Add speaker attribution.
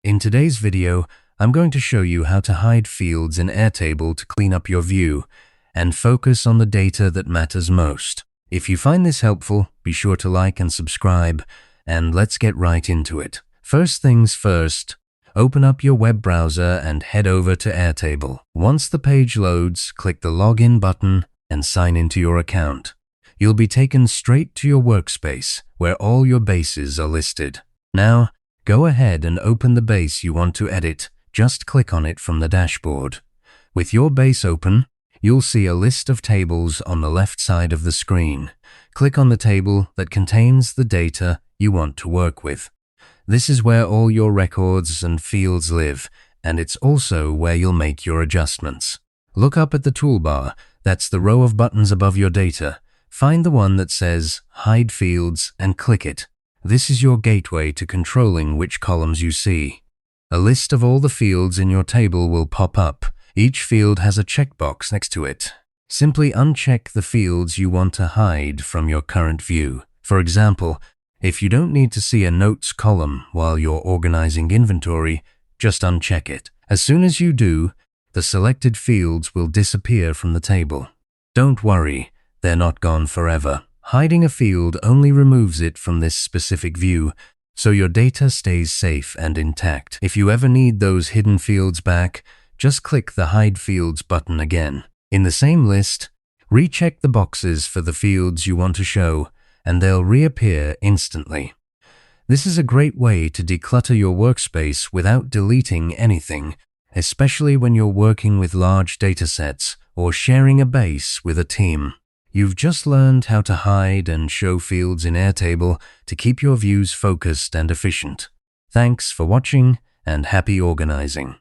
Speaker 1: In today's video, I'm going to show you how to hide fields in Airtable to clean up your view and focus on the data that matters most. If you find this helpful, be sure to like and subscribe, and let's get right into it. First things first, open up your web browser and head over to Airtable. Once the page loads, click the Login button and sign into your account. You'll be taken straight to your workspace, where all your bases are listed. Now, go ahead and open the base you want to edit. Just click on it from the dashboard. With your base open, you'll see a list of tables on the left side of the screen. Click on the table that contains the data you want to work with. This is where all your records and fields live, and it's also where you'll make your adjustments. Look up at the toolbar. That's the row of buttons above your data. Find the one that says Hide Fields and click it. This is your gateway to controlling which columns you see. A list of all the fields in your table will pop up. Each field has a checkbox next to it. Simply uncheck the fields you want to hide from your current view. For example, if you don't need to see a notes column while you're organizing inventory, just uncheck it. As soon as you do, the selected fields will disappear from the table. Don't worry, they're not gone forever. Hiding a field only removes it from this specific view, so your data stays safe and intact. If you ever need those hidden fields back, just click the Hide Fields button again. In the same list, recheck the boxes for the fields you want to show, and they'll reappear instantly. This is a great way to declutter your workspace without deleting anything, especially when you're working with large datasets or sharing a base with a team. You've just learned how to hide and show fields in Airtable to keep your views focused and efficient. Thanks for watching, and happy organizing.